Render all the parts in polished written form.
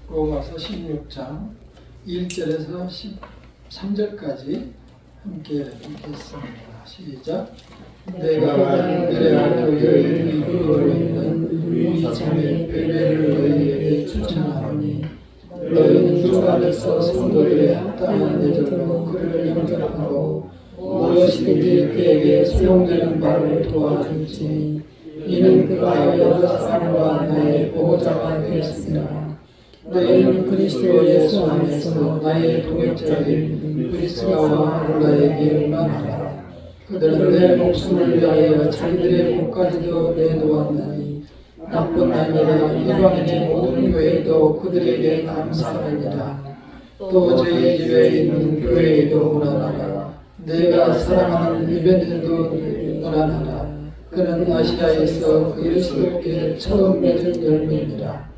로마서 16장 1절에서 13절까지 함께 읽겠습니다. 시작. 내가 내려갈 교회를 이끌고 있는 우리 자매 베베를 너희에게 추천하오니 너희는 주 안에서 성도들의 합당한 예절로 그를 영접하고 무엇이든지 그에게 수용되는 바를 도와줄지니 이는 그가 여러 사람과 나의 보호자가 되었으나 너희는 그리스도 예수 안에서 나의 동역자인 브리스가와 아굴라에게 응하라. 그들은 내 목숨을 위하여 자기들의 목까지도 내놓았나니 나뿐 아니라 이방인의 모든 교회도 그들에게 감사하니라. 또 저희 집에 있는 교회에도 문안하라. 내가 사랑하는 이벤트도 문안하라. 그는 아시아에서 그리스도께 처음 맺은 열매니라.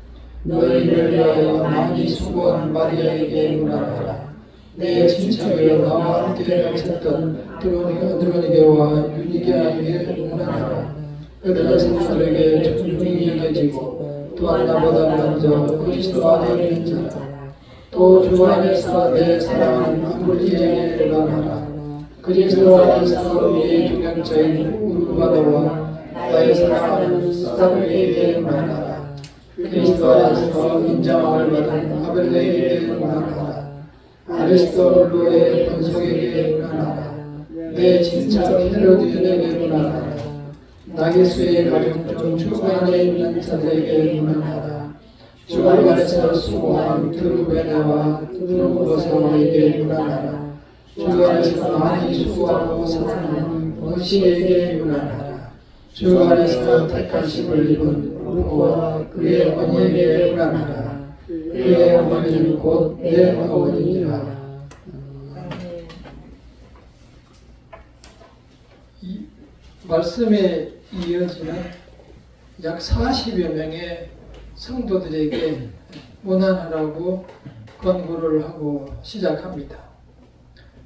너희를 위하여 많이 수고한 마리아에게 문안하라. 내 친척이 나와 함께 가르쳤던 드로니게와 유니게에게 문안하라. 그들은 성도에게 존중이 여겨지고 또한 나보다 먼저 그리스도 안에 있는 자라. 또 주 안에서 내 사랑하는 아굴리에게 문안하라. 그리스도 안에서 우리의 동역자인 우르바나와 나의 사랑하는 사도에게 문안하라. 그리스도 안에서 인정함을 받은 아벨레에게 문안하라. 아리스토로의 번석에게 문안하라. 내 친척 헤로디온에게 문안하라. 나게수의 가족 중 주 안에 있는 자들에게 문안하라. 주 안에서 수고한 드루베나와 드루버서에게 문안하라. 주 안에서 많이 수고하고 사랑하는 번시에게 문안하라. 주 안에서 택하심을 입은 루코와 그의 어머니에게 문안하라. 그의 어머니는 곧 내 어머니니라. 이 말씀에 이어지는 약 40여 명의 성도들에게 문안하라고 권고를 하고 시작합니다.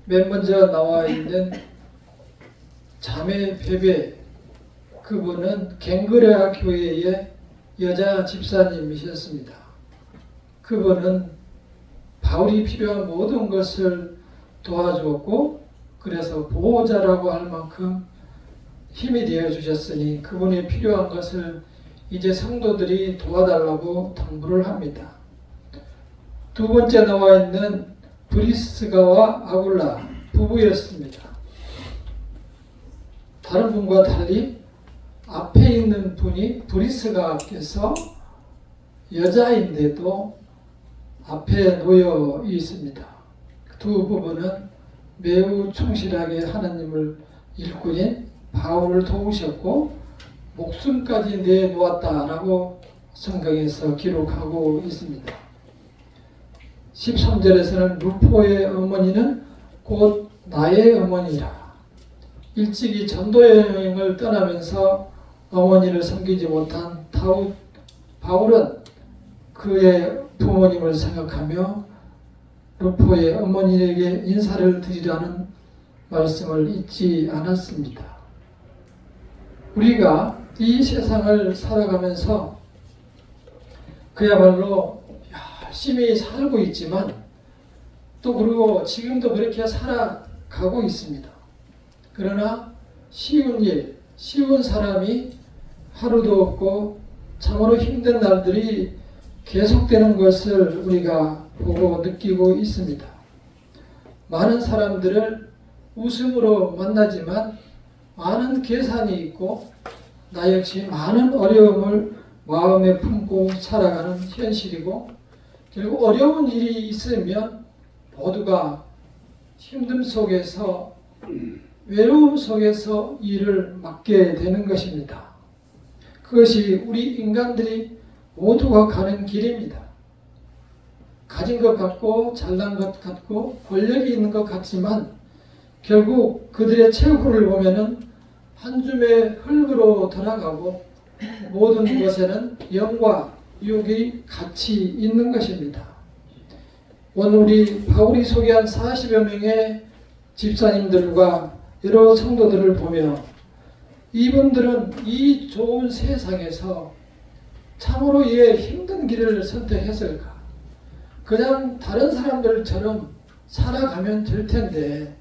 맨 먼저 나와 있는 자매 베베, 그분은 갱그레아 교회의 여자 집사님이셨습니다. 그분은 바울이 필요한 모든 것을 도와주었고 그래서 보호자라고 할 만큼 힘이 되어 주셨으니 그분이 필요한 것을 이제 성도들이 도와달라고 당부를 합니다. 두 번째 나와 있는 브리스가와 아굴라 부부였습니다. 다른 분과 달리 앞에 있는 분이 브리스가께서 여자인데도 앞에 놓여 있습니다. 두 부부는 매우 충실하게 하나님을 일꾼인 바울을 도우셨고 목숨까지 내놓았다라고 성경에서 기록하고 있습니다. 13절에서는 루포의 어머니는 곧 나의 어머니라. 일찍이 전도 여행을 떠나면서 어머니를 섬기지 못한 바울은 그의 부모님을 생각하며 루포의 어머니에게 인사를 드리라는 말씀을 잊지 않았습니다. 우리가 이 세상을 살아가면서 그야말로 열심히 살고 있지만 또 그리고 지금도 그렇게 살아가고 있습니다. 그러나 쉬운 일, 쉬운 사람이 하루도 없고 참으로 힘든 날들이 계속되는 것을 우리가 보고 느끼고 있습니다. 많은 사람들을 웃음으로 만나지만 많은 계산이 있고 나 역시 많은 어려움을 마음에 품고 살아가는 현실이고 결국 어려운 일이 있으면 모두가 힘듦 속에서 외로움 속에서 일을 맡게 되는 것입니다. 그것이 우리 인간들이 모두가 가는 길입니다. 가진 것 같고 잘난 것 같고 권력이 있는 것 같지만 결국 그들의 최후를 보면은 한 줌의 흙으로 돌아가고 모든 것에는 영과 육이 같이 있는 것입니다. 오늘 우리 바울이 소개한 40여 명의 집사님들과 여러 성도들을 보며 이분들은 이 좋은 세상에서 참으로 이에 힘든 길을 선택했을까? 그냥 다른 사람들처럼 살아가면 될 텐데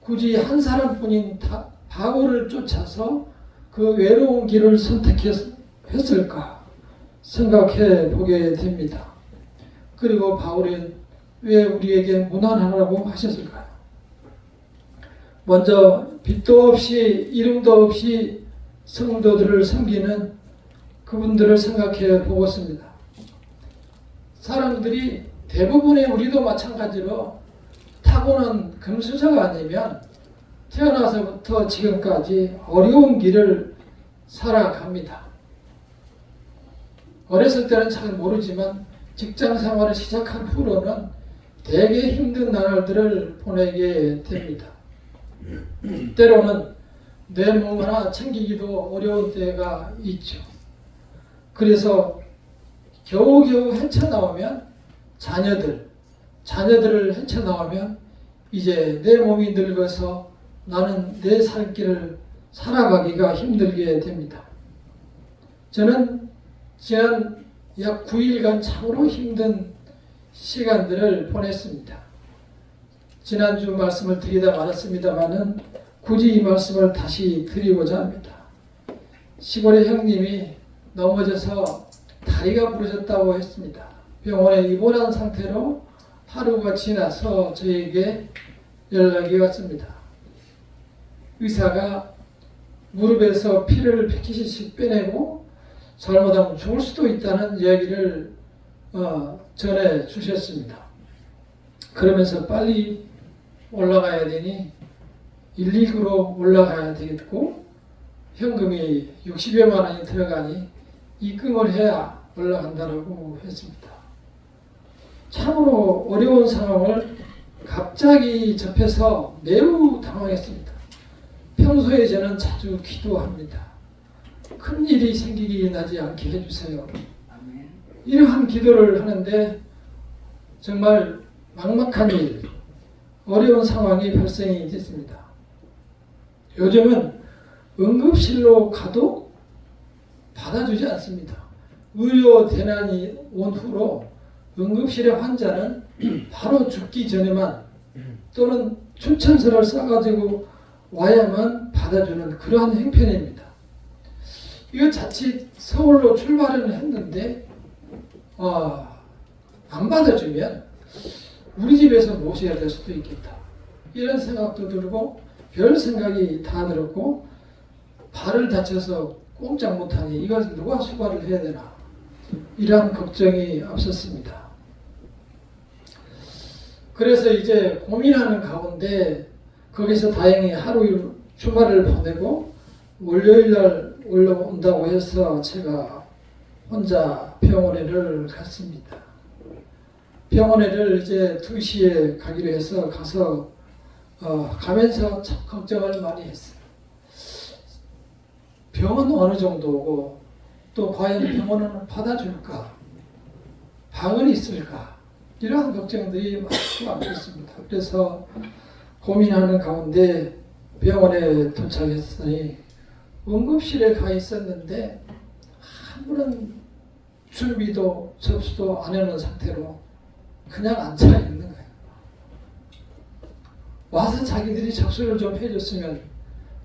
굳이 한 사람뿐인 바울을 쫓아서 그 외로운 길을 선택했을까 생각해 보게 됩니다. 그리고 바울은 왜 우리에게 문안하라고 하셨을까요? 먼저 빛도 없이 이름도 없이 성도들을 섬기는 그분들을 생각해 보겠습니다. 사람들이 대부분의 우리도 마찬가지로 타고난 금수저가 아니면 태어나서부터 지금까지 어려운 길을 살아갑니다. 어렸을 때는 잘 모르지만 직장 생활을 시작한 후로는 되게 힘든 나날들을 보내게 됩니다. 때로는 내 몸 하나 챙기기도 어려운 때가 있죠. 그래서 겨우겨우 헤쳐나오면 자녀들을 헤쳐나오면 이제 내 몸이 늙어서 나는 내 살 길을 살아가기가 힘들게 됩니다. 저는 지난 약 9일간 참으로 힘든 시간들을 보냈습니다. 지난주 말씀을 드리다 말았습니다만은 굳이 이 말씀을 다시 드리고자 합니다. 시골의 형님이 넘어져서 다리가 부러졌다고 했습니다. 병원에 입원한 상태로 하루가 지나서 저에게 연락이 왔습니다. 의사가 무릎에서 피를 100cc씩 빼내고 잘못하면 죽을 수도 있다는 이야기를 전해 주셨습니다. 그러면서 빨리 올라가야 되니 119로 올라가야 되겠고 현금이 60여만 원이 들어가니 입금을 해야 올라간다고 했습니다. 참으로 어려운 상황을 갑자기 접해서 매우 당황했습니다. 평소에 저는 자주 기도합니다. 큰 일이 생기기 나지 않게 해주세요. 이러한 기도를 하는데 정말 막막한 일, 어려운 상황이 발생이 됐습니다. 요즘은 응급실로 가도 받아주지 않습니다. 의료 대난이 온 후로 응급실의 환자는 바로 죽기 전에만 또는 추천서를 써가지고 와야만 받아주는 그러한 형편입니다. 이거 자칫 서울로 출발을 했는데 안 받아주면 우리 집에서 모셔야 될 수도 있겠다. 이런 생각도 들고 별 생각이 다 들었고 발을 다쳐서 꼼짝 못하니 이것을 누가 수발을 해야 되나 이러한 걱정이 앞섰습니다. 그래서 이제 고민하는 가운데 거기서 다행히 하루 주말을 보내고 월요일날 올라온다고 해서 제가 혼자 병원에를 갔습니다. 병원에를 이제 2시에 가기로 해서 가서 가면서 참 걱정을 많이 했어요. 병은 어느 정도고 또 과연 병원은 받아줄까? 방은 있을까? 이러한 걱정들이 많고 많겠습니다. 그래서 고민하는 가운데 병원에 도착했으니 응급실에 가 있었는데 아무런 준비도 접수도 안 해놓은 상태로 그냥 앉아 있는 거예요. 와서 자기들이 접수를 좀 해줬으면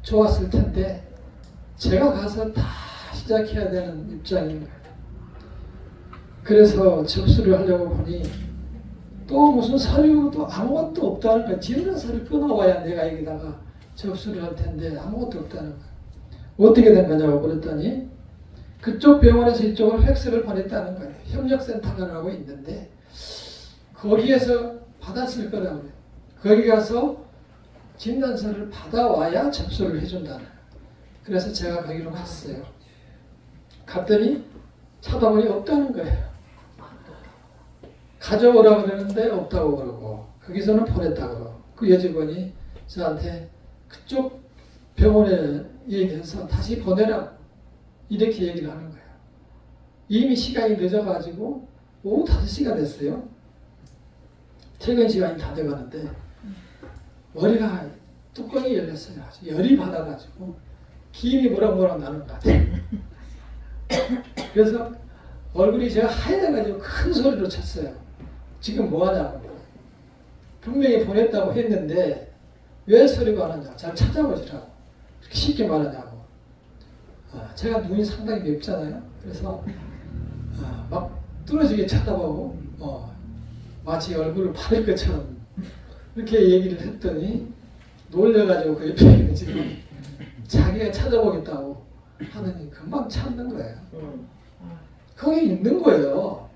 좋았을 텐데 제가 가서 다 시작해야 되는 입장인 거예요. 그래서 접수를 하려고 보니 또 무슨 서류도 아무것도 없다는 거예요. 진단서를 끊어와야 내가 여기다가 접수를 할 텐데 아무것도 없다는 거예요. 어떻게 된 거냐고 그랬더니 그쪽 병원에서 이쪽으로 팩스를 보냈다는 거예요. 협력센터라고 있는데 거기에서 받았을 거라고 그래요. 거기 가서 진단서를 받아와야 접수를 해준다는 거예요. 그래서 제가 거기로 갔어요. 갔더니 찾아보니 없다는 거예요. 가져오라고 그러는데 없다고 그러고 거기서는 보냈다고 그러고 그 여직원이 저한테 그쪽 병원에 얘기해서 다시 보내라고 이렇게 얘기를 하는 거예요. 이미 시간이 늦어가지고 오후 5시가 됐어요. 퇴근 시간이 다 돼가는데 머리가 뚜껑이 열렸어요. 열이 받아가지고 김이 모락모락 나는 것 같아요. 그래서 얼굴이 제가 하얘가지고 큰 소리로 쳤어요. 지금 뭐 하냐고. 분명히 보냈다고 했는데 왜 소리가 안 하냐. 잘 찾아보시라고. 그렇게 쉽게 말하냐고. 제가 눈이 상당히 맵잖아요. 그래서 막 뚫어지게 쳐다보고 마치 얼굴을 받을 것처럼 이렇게 얘기를 했더니 놀려가지고 그 옆에 있는 지금 자기가 찾아보겠다고 하더니 금방 찾는 거예요. 거기 있는 거예요.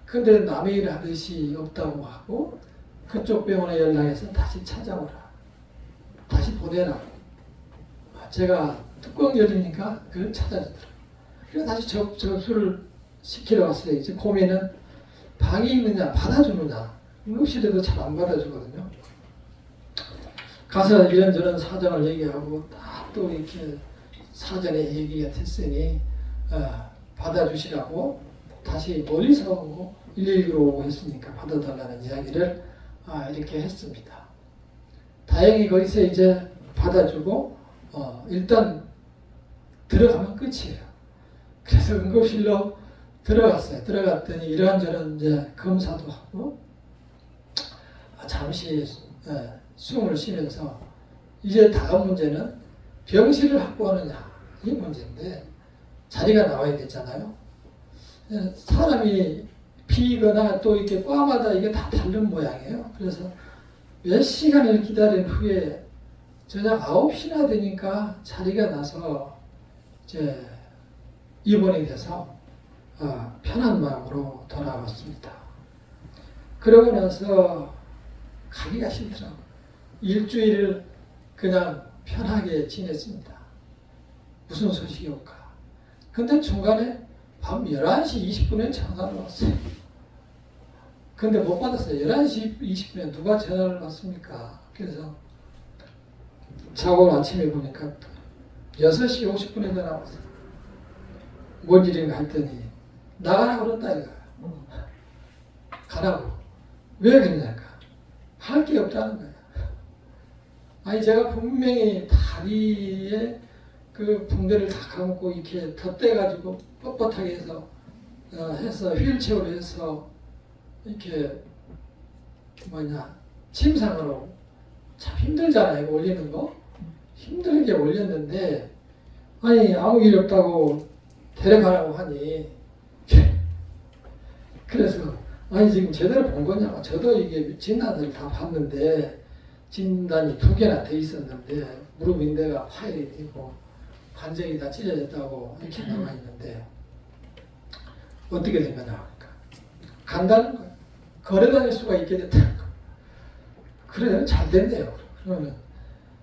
근데 남의 일 하듯이 없다고 하고 그쪽 병원에 연락해서 다시 찾아오라. 다시 보내라. 제가 뚜껑 열리니까 그걸 찾아주더라고요. 그래서 다시 접수를 시키러 왔어요. 이제 고민은 방이 있느냐 받아주느냐. 응급실에도 잘 안 받아주거든요. 가서 이런저런 사정을 얘기하고 또 이렇게 사전에 얘기가 됐으니 받아주시라고 다시 멀리서 오고 119로 오고 했으니까 받아달라는 이야기를 이렇게 했습니다. 다행히 거기서 이제 받아주고 일단 들어가면 끝이에요. 그래서 응급실로 들어갔어요. 들어갔더니 이런저런 이제 검사도 하고 잠시 숨을 쉬면서 이제 다음 문제는 병실을 확보하느냐 이 문제인데 자리가 나와야 되잖아요. 사람이 비거나 또 이렇게 과마다 이게 다 다른 모양이에요. 그래서 몇 시간을 기다린 후에 저녁 9시나 되니까 자리가 나서 이제 입원이 돼서 편한 마음으로 돌아왔습니다. 그러고 나서 가기가 싫더라고요. 일주일을 그냥 편하게 지냈습니다. 무슨 소식이 올까? 근데 중간에 밤 11시 20분에 전화를 왔어요. 근데 못 받았어요. 11시 20분에 누가 전화를 왔습니까? 그래서 자고 아침에 보니까 6시 50분에 전화 왔어요. 뭔 일인가 했더니 나가라고 그런다 이거야. 가라고. 왜 그러냐니까. 할 게 없다는 거야. 아니 제가 분명히 다리에 그 붕대를 다 감고 이렇게 덧대가지고 뻣뻣하게 해서 휠체어로 해서 이렇게 침상으로 참 힘들잖아요. 이거 올리는 거. 힘들게 올렸는데 아니 아무 일 없다고 데려가라고 하니 그래서 아니 지금 제대로 본 거냐고. 저도 이게 진단을 다 봤는데 진단이 2개나 돼 있었는데 무릎 인대가 파열이 되고 관절이 다 찢어졌다고 이렇게 나와 있는데 어떻게 된 거냐 하니까 간다는 거예요. 걸어다닐 수가 있게 됐다는 거예요. 그래요. 잘 됐네요. 그러면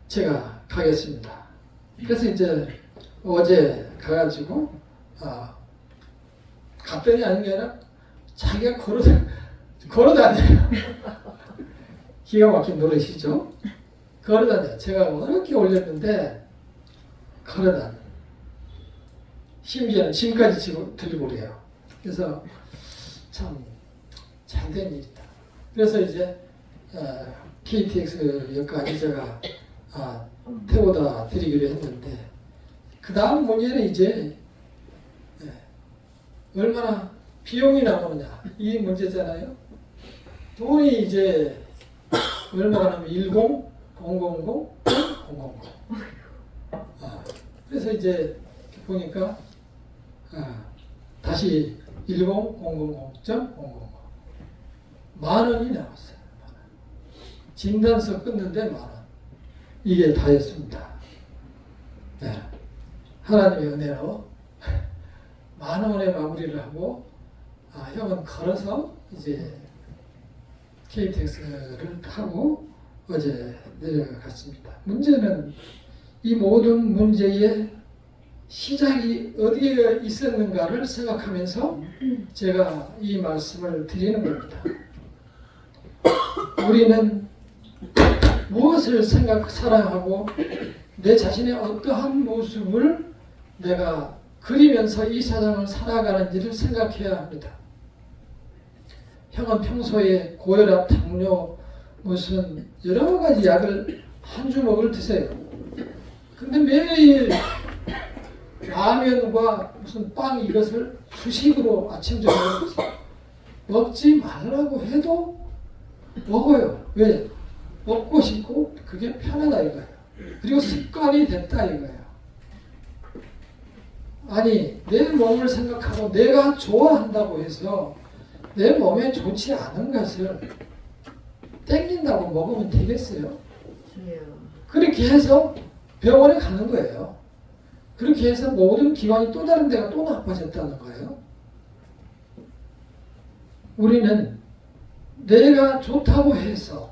제가 가겠습니다. 그래서 이제 어제 가가지고 갔더니 아닌 게 아니라 자기가 걸어다녀요. 기가 막힌 노릇이죠. 걸어다녀요. 제가 어렵게 올렸는데 걸어다녀요. 심지어는 짐까지 들고 그래요. 그래서 참 잘된 일이다. 그래서 이제 KTX 역까지 제가 태워다 드리기로 했는데 그 다음 문제는 이제 얼마나 비용이 나오느냐 이 문제잖아요. 돈이 이제 얼마나 하면 10, 000, 000. 그래서 이제 보니까 다시 10, 000.000 10,000원이 나왔어요. 진단서 끊는데 10,000원. 이게 다였습니다. 네. 하나님의 은혜로 10,000원에 마무리를 하고 형은 걸어서 이제 KTX를 타고 어제 내려갔습니다. 문제는 이 모든 문제의 시작이 어디에 있었는가를 생각하면서 제가 이 말씀을 드리는 겁니다. 우리는 무엇을 사랑하고 내 자신의 어떠한 모습을 내가 그리면서 이 세상을 살아가는지를 생각해야 합니다. 형은 평소에 고혈압, 당뇨, 무슨 여러 가지 약을 한 주먹을 드세요. 근데 매일 라면과 무슨 빵 이것을 후식으로 아침 저녁 먹지 말라고 해도 먹어요. 왜? 먹고 싶고 그게 편하다 이거예요. 그리고 습관이 됐다 이거예요. 아니 내 몸을 생각하고 내가 좋아한다고 해서 내 몸에 좋지 않은 것을 땡긴다고 먹으면 되겠어요? 그렇게 해서 병원에 가는 거예요. 그렇게 해서 모든 기관이 또 다른 데가 또 나빠졌다는 거예요. 우리는 내가 좋다고 해서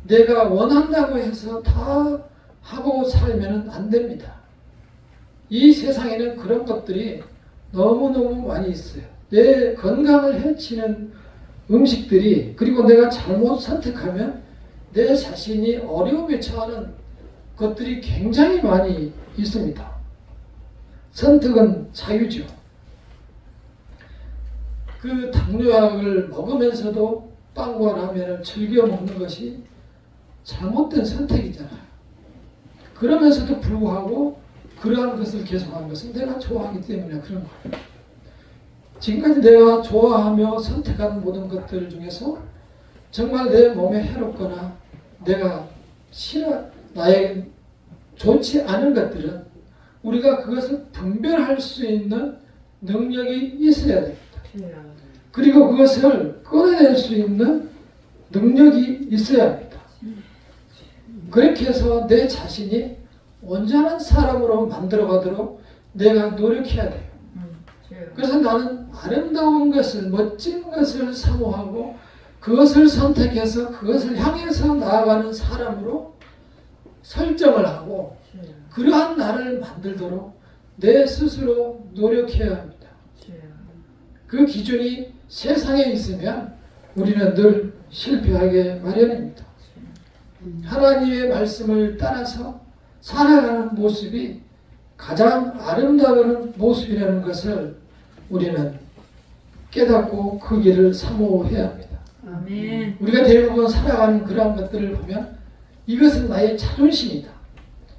내가 원한다고 해서 다 하고 살면 안 됩니다. 이 세상에는 그런 것들이 너무너무 많이 있어요. 내 건강을 해치는 음식들이, 그리고 내가 잘못 선택하면 내 자신이 어려움에 처하는 것들이 굉장히 많이 있습니다. 선택은 자유죠. 그 당뇨약을 먹으면서도 빵과 라면을 즐겨 먹는 것이 잘못된 선택이잖아요. 그러면서도 불구하고 그러한 것을 계속하는 것은 내가 좋아하기 때문에 그런 거예요. 지금까지 내가 좋아하며 선택한 모든 것들 중에서 정말 내 몸에 해롭거나 내가 나에게 좋지 않은 것들은 우리가 그것을 분별할 수 있는 능력이 있어야 됩니다. 그리고 그것을 끊어낼 수 있는 능력이 있어야 합니다. 그렇게 해서 내 자신이 온전한 사람으로 만들어가도록 내가 노력해야 돼요. 그래서 나는 아름다운 것을, 멋진 것을 사모하고 그것을 선택해서 그것을 향해서 나아가는 사람으로 설정을 하고 그러한 나를 만들도록 내 스스로 노력해야 합니다. 그 기준이 세상에 있으면 우리는 늘 실패하게 마련입니다. 하나님의 말씀을 따라서 살아가는 모습이 가장 아름다운 모습이라는 것을 우리는 깨닫고 그 길을 사모해야 합니다. 아멘. 우리가 대부분 살아가는 그러한 것들을 보면 이것은 나의 자존심이다.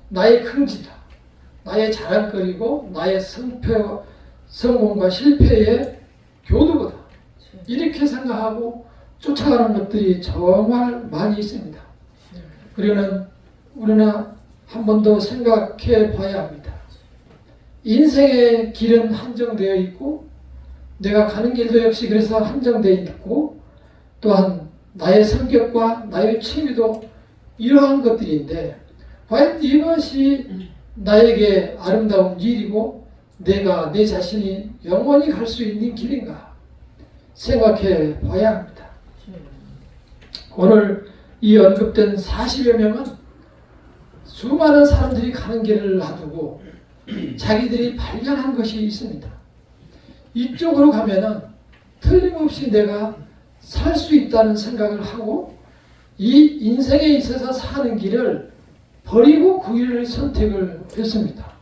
나의 긍지다. 나의 자랑거리고 나의 성공과 실패의 교두보다. 이렇게 생각하고 쫓아가는 것들이 정말 많이 있습니다. 그러나 우리는 한 번 더 생각해 봐야 합니다. 인생의 길은 한정되어 있고 내가 가는 길도 역시 그래서 한정되어 있고 또한 나의 성격과 나의 취미도 이러한 것들인데 과연 이것이 나에게 아름다운 길이고 내가 내 자신이 영원히 갈 수 있는 길인가 생각해 봐야 합니다. 오늘 이 언급된 40여 명은 수많은 사람들이 가는 길을 놔두고 자기들이 발견한 것이 있습니다. 이쪽으로 가면은 틀림없이 내가 살 수 있다는 생각을 하고 이 인생에 있어서 사는 길을 버리고 그 길을 선택을 했습니다.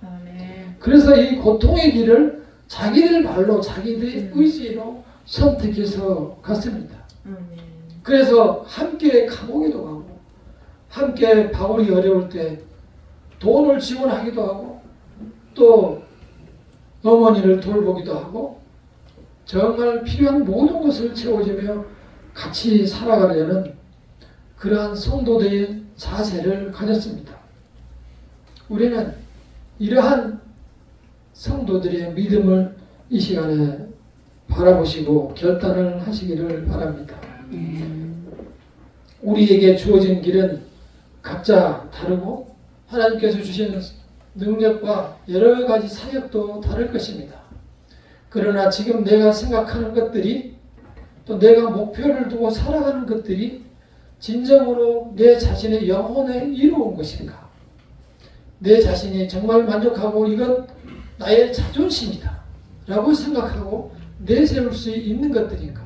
그래서 이 고통의 길을 자기들 발로 자기들의 의지로 선택해서 갔습니다. 그래서 함께 감옥에도 가고 함께 바울이 어려울 때 돈을 지원하기도 하고 또 어머니를 돌보기도 하고 정말 필요한 모든 것을 채워주며 같이 살아가려는 그러한 성도들의 자세를 가졌습니다. 우리는 이러한 성도들의 믿음을 이 시간에 바라보시고 결단을 하시기를 바랍니다. 우리에게 주어진 길은 각자 다르고 하나님께서 주신 능력과 여러 가지 사역도 다를 것입니다. 그러나 지금 내가 생각하는 것들이 또 내가 목표를 두고 살아가는 것들이 진정으로 내 자신의 영혼에 이루어온 것인가? 내 자신이 정말 만족하고 이건 나의 자존심이다 라고 생각하고 내세울 수 있는 것들인가?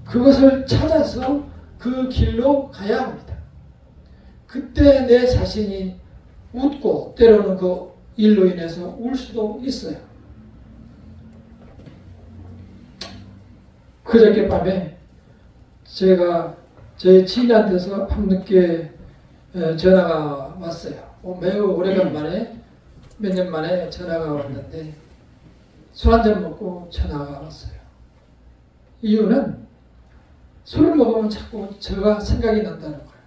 그것을 찾아서 그 길로 가야 합니다. 그때 내 자신이 웃고 때로는 그 일로 인해서 울 수도 있어요. 그저께 밤에 제가 제 지인한테서 밤늦게 전화가 왔어요. 매우 오래간만에 몇 년 만에 전화가 왔는데 술 한잔 먹고 전화가 왔어요. 이유는 술을 먹으면 자꾸 저가 생각이 난다는 거예요.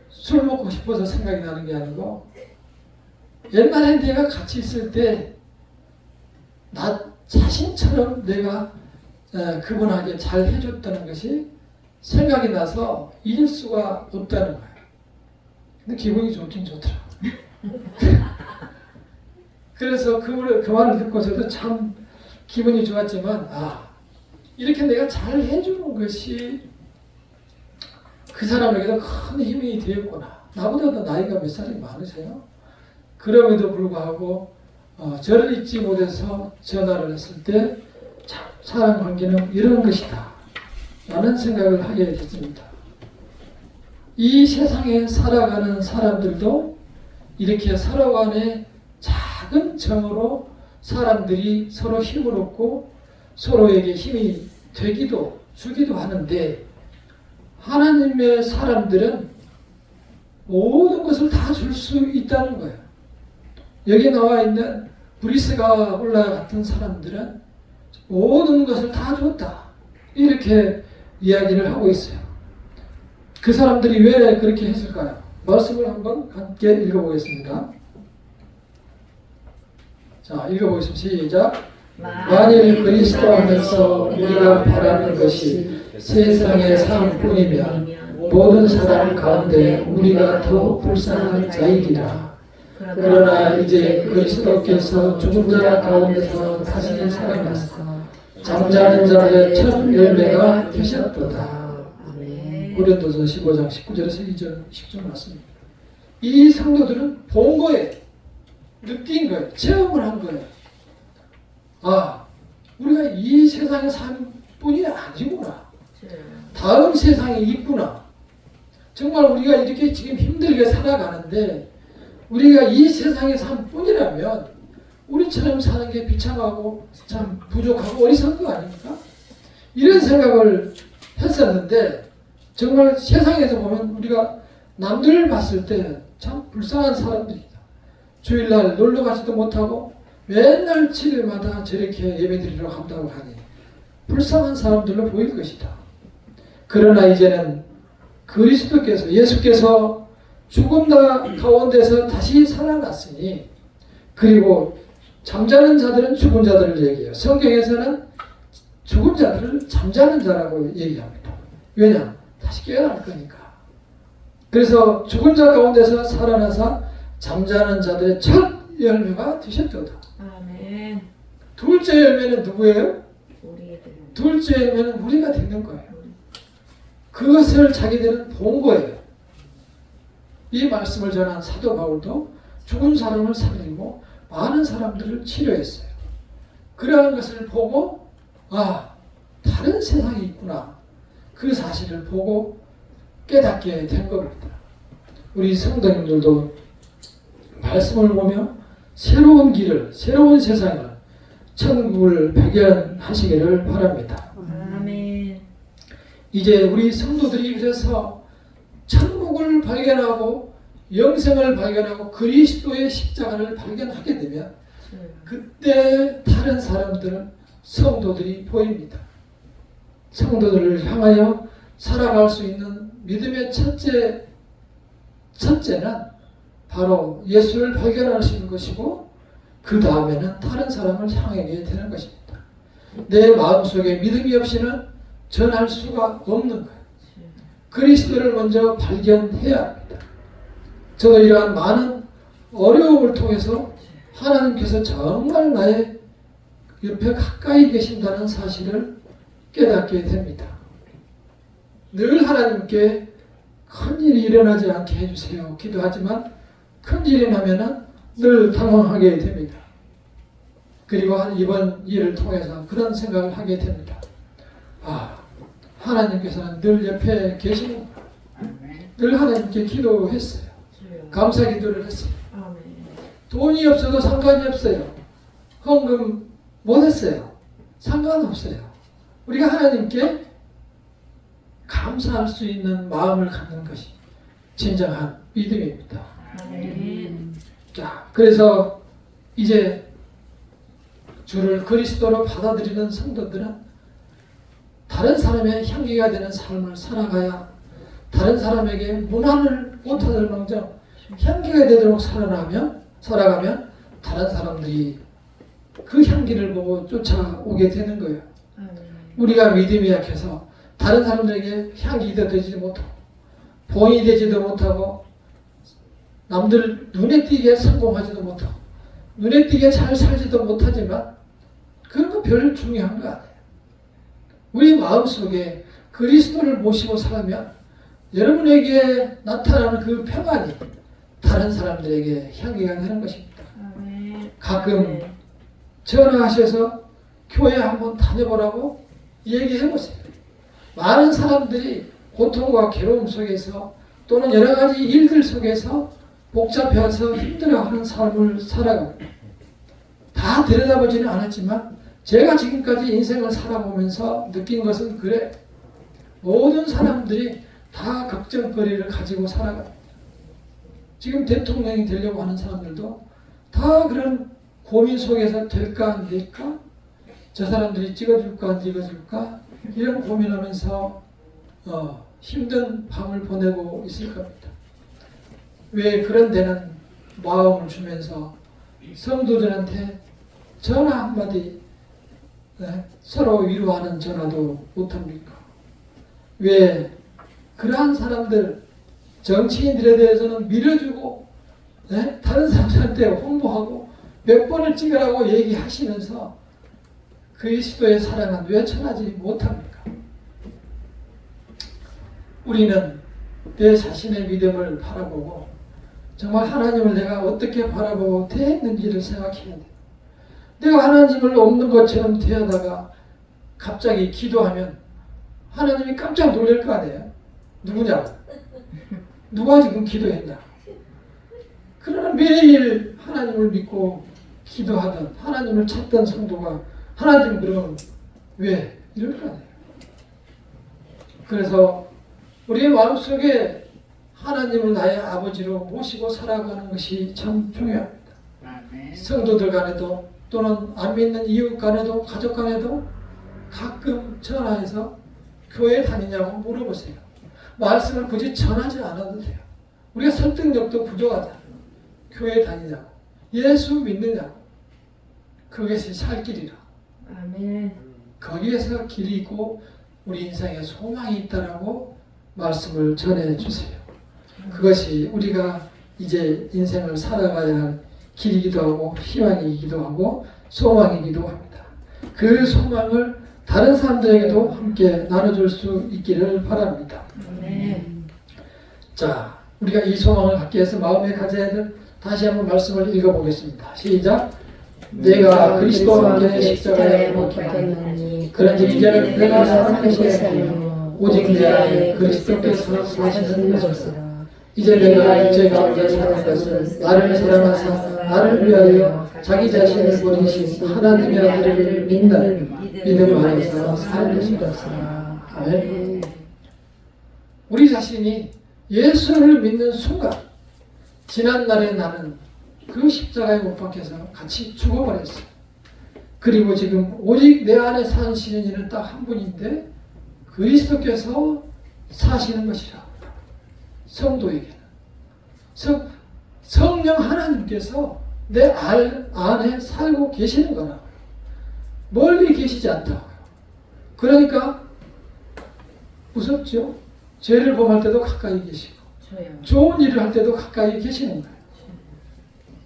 술 먹고 싶어서 생각이 나는 게 아니고 옛날에 내가 같이 있을 때 나 자신처럼 내가 그분에게 잘 해줬다는 것이 생각이 나서 잊을 수가 없다는 거예요. 근데 기분이 좋긴 좋더라고요. 그래서 그 말을 듣고서도 참 기분이 좋았지만 이렇게 내가 잘 해주는 것이 그 사람에게도 큰 힘이 되었구나. 나보다도 나이가 몇 살이 많으세요? 그럼에도 불구하고 저를 잊지 못해서 전화를 했을 때 사람 관계는 이런 것이다 라는 생각을 하게 됐습니다. 이 세상에 살아가는 사람들도 이렇게 서로 간에 작은 정으로 사람들이 서로 힘을 얻고 서로에게 힘이 되기도 주기도 하는데 하나님의 사람들은 모든 것을 다 줄 수 있다는 거예요. 여기 나와 있는 브리스가올라 같은 사람들은 모든 것을 다 줬다. 이렇게 이야기를 하고 있어요. 그 사람들이 왜 그렇게 했을까요? 말씀을 한번 함께 읽어보겠습니다. 자, 읽어보겠습니다. 시작. 만일 그리스도 안에서 우리가 바라는 것이 세상의 삶뿐이면 모든 사람 가운데 우리가 더 불쌍한 자이리라. 그러나 이제 그리스도께서 죽은 자 가운데서 다시 살아나서 잠자는 자의 첫 열매가 되셨도다. 고린도서 15장 19절에서 2절 10절 말씀입니다. 이 성도들은 본 거예요. 느낀 거예요. 체험을 한 거예요. 우리가 이 세상의 삶뿐이 아니구나. 다음 세상이 있구나. 정말 우리가 이렇게 지금 힘들게 살아가는데 우리가 이 세상의 삶뿐이라면 우리처럼 사는 게 비참하고 참 부족하고 어리석은 거 아닙니까? 이런 생각을 했었는데 정말 세상에서 보면 우리가 남들을 봤을 때 참 불쌍한 사람들이다. 주일날 놀러 가지도 못하고 맨날 7일마다 저렇게 예배드리러 간다고 하니 불쌍한 사람들로 보일 것이다. 그러나 이제는 그리스도께서 예수께서 죽음 가운데서 다시 살아났으니 그리고 잠자는 자들은 죽은 자들을 얘기해요. 성경에서는 죽은 자들을 잠자는 자라고 얘기합니다. 왜냐? 다시 깨어날 거니까. 그래서 죽은 자 가운데서 살아나서 잠자는 자들의 첫 열매가 되셨도다. 아멘. 둘째 열매는 누구예요? 우리들. 둘째 열매는 우리가 되는 거예요. 그것을 자기들은 본 거예요. 이 말씀을 전한 사도 바울도 죽은 사람을 살리고 많은 사람들을 치료했어요. 그러한 것을 보고 다른 세상이 있구나. 그 사실을 보고 깨닫게 된 겁니다. 우리 성도님들도 말씀을 보며 새로운 길을, 새로운 세상을, 천국을 발견하시기를 바랍니다. 아멘. 이제 우리 성도들이 그래서 천국을 발견하고 영생을 발견하고 그리스도의 십자가를 발견하게 되면 그때 다른 사람들은 성도들이 보입니다. 성도들을 향하여 살아갈 수 있는 믿음의 첫째는 바로 예수를 발견하시는 것이고 그 다음에는 다른 사람을 향하게 되는 것입니다. 내 마음속에 믿음이 없이는 전할 수가 없는 거예요. 그리스도를 먼저 발견해야 합니다. 저도 이러한 많은 어려움을 통해서 하나님께서 정말 나의 옆에 가까이 계신다는 사실을 깨닫게 됩니다. 늘 하나님께 큰일이 일어나지 않게 해주세요 기도하지만 큰일이 나면은 늘 당황하게 됩니다. 그리고 이번 일을 통해서 그런 생각을 하게 됩니다. 하나님께서는 늘 옆에 계시는 늘 하나님께 기도했어요. 감사 기도를 했어요. 돈이 없어도 상관이 없어요. 헌금 못했어요. 상관없어요. 우리가 하나님께 감사할 수 있는 마음을 갖는 것이 진정한 믿음입니다. 자, 그래서 이제 주를 그리스도로 받아들이는 성도들은 다른 사람의 향기가 되는 삶을 살아가야 다른 사람에게 문안을 못하들 망정 향기가 되도록 살아가면 다른 사람들이 그 향기를 보고 쫓아오게 되는 거예요. 아멘. 우리가 믿음이 약해서 다른 사람들에게 향기가 되지도 못하고 본이 되지도 못하고 남들 눈에 띄게 성공하지도 못하고 눈에 띄게 잘 살지도 못하지만 그런 거 별 중요한 거 아니에요. 우리 마음속에 그리스도를 모시고 살면 여러분에게 나타나는 그 평안이 다른 사람들에게 향기가 되는 것입니다. 아멘. 가끔 아멘. 전화하셔서 교회 한번 다녀보라고 얘기해 보세요. 많은 사람들이 고통과 괴로움 속에서 또는 여러 가지 일들 속에서 복잡해서 힘들어하는 삶을 살아가고 다 들여다보지는 않았지만 제가 지금까지 인생을 살아보면서 느낀 것은 그래. 모든 사람들이 다 걱정거리를 가지고 살아갑니다. 지금 대통령이 되려고 하는 사람들도 다 그런 고민 속에서 될까 안 될까? 저 사람들이 찍어줄까 안 찍어줄까? 이런 고민하면서 힘든 밤을 보내고 있을 겁니다. 왜 그런 데는 마음을 주면서 성도들한테 전화 한마디 서로 위로하는 전화도 못합니까? 왜 그러한 사람들 정치인들에 대해서는 밀어주고 다른 사람들한테 홍보하고 몇 번을 찍으라고 얘기하시면서 그리스도의 사랑은 왜 전하지 못합니까? 우리는 내 자신의 믿음을 바라보고 정말 하나님을 내가 어떻게 바라보고 대했는지를 생각해야 돼. 내가 하나님을 없는 것처럼 대하다가 갑자기 기도하면 하나님이 깜짝 놀랄 거 아니에요? 누구냐고? 누가 지금 기도했냐? 그러나 매일 하나님을 믿고 기도하던 하나님을 찾던 성도가 하나님 그럼 왜? 이럴 거 아니에요. 그래서 우리의 마음속에 하나님을 나의 아버지로 모시고 살아가는 것이 참 중요합니다. 성도들 간에도 또는 안 믿는 이웃 간에도 가족 간에도 가끔 전화해서 교회 다니냐고 물어보세요. 말씀을 굳이 전하지 않아도 돼요. 우리가 설득력도 부족하잖아요. 교회 다니냐고 예수 믿느냐고 그것이 살 길이라. 아멘. 거기에서 길이 있고 우리 인생에 소망이 있다라고 말씀을 전해주세요. 그것이 우리가 이제 인생을 살아가야 할 길이기도 하고 희망이기도 하고 소망이기도 합니다. 그 소망을 다른 사람들에게도 함께 나눠줄 수 있기를 바랍니다. 아멘. 자, 우리가 이 소망을 갖기 위해서 마음에 가져야 될 다시 한번 말씀을 읽어보겠습니다. 시작. 내가 그리스도와 함께 십자가에 못 박혔느니 그런지 이제는 내가 사는 것이 아니요 오직 내 안에 그리스도께서 사시는 것이라. 이제 내가 육체 가운데 사는 것은 나를 사랑하사 나를 위하여 자기 자신을 버리신 하나님의 아들을 믿는 믿음 안에서 사는 것이라. 아멘. 우리 자신이 예수를 믿는 순간 지난날에 나는 그 십자가에 못 박혀서 같이 죽어버렸어요. 그리고 지금 오직 내 안에 사시는 이는 딱 한 분인데 그리스도께서 사시는 것이라. 성도에게는 성령 하나님께서 내 안에 살고 계시는 거라고요. 멀리 계시지 않다고요. 그러니까 무섭죠? 죄를 범할 때도 가까이 계시고 저요. 좋은 일을 할 때도 가까이 계시는 거예요.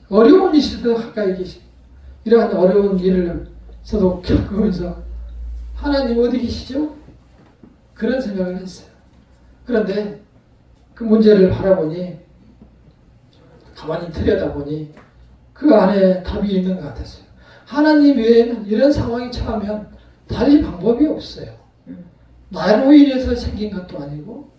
어려운 일이 있을 때도 가까이 계시고 이러한 어려운 일을 저도 겪으면서 하나님 어디 계시죠? 그런 생각을 했어요. 그런데 그 문제를 바라보니 가만히 들여다보니 그 안에 답이 있는 것 같았어요. 하나님 외에는 이런 상황이 처하면 달리 방법이 없어요. 나로 인해서 생긴 것도 아니고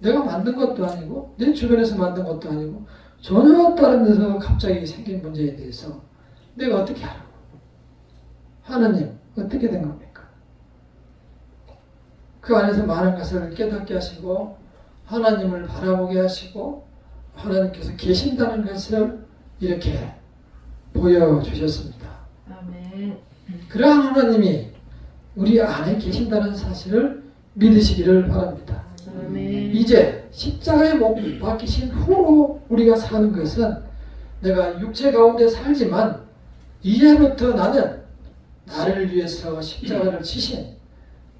내가 만든 것도 아니고 내 주변에서 만든 것도 아니고 전혀 다른 데서 갑자기 생긴 문제에 대해서 내가 어떻게 하라고? 하나님 어떻게 된 겁니까? 그 안에서 많은 것을 깨닫게 하시고 하나님을 바라보게 하시고 하나님께서 계신다는 것을 이렇게 보여주셨습니다. 아멘. 그러한 하나님이 우리 안에 계신다는 사실을 믿으시기를 바랍니다. 아멘. 이제 십자가에 못 박히신 후로 우리가 사는 것은 내가 육체 가운데 살지만 이제부터 나는 나를 위해서 십자가를 지신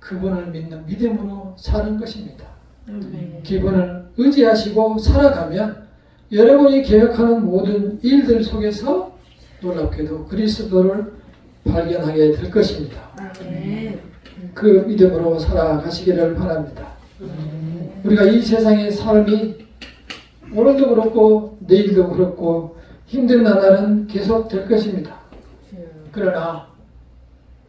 그분을 믿는 믿음으로 사는 것입니다. 아멘. 그분을 의지하시고 살아가면 여러분이 계획하는 모든 일들 속에서 놀랍게도 그리스도를 발견하게 될 것입니다. 아멘. 그 믿음으로 살아가시기를 바랍니다. 우리가 이 세상의 삶이 오늘도 그렇고 내일도 그렇고 힘든 나날은 계속 될 것입니다. 그러나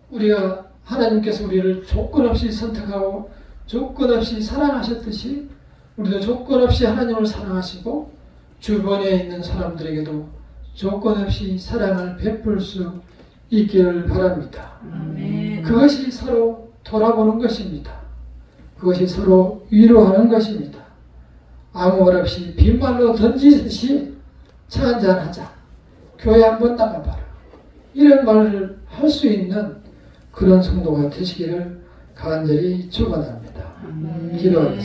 우리가 하나님께서 우리를 조건 없이 선택하고 조건 없이 사랑하셨듯이 우리도 조건 없이 하나님을 사랑하시고 주변에 있는 사람들에게도 조건 없이 사랑을 베풀 수 있기를 바랍니다. 아멘. 그것이 서로 돌아보는 것입니다. 그것이 서로 위로하는 것입니다. 아무 말 없이 빈말로 던지듯이 차 한잔 하자. 교회 한번 나가봐라. 이런 말을 할 수 있는 그런 성도가 되시기를 간절히 축원합니다. 기도하겠습니다.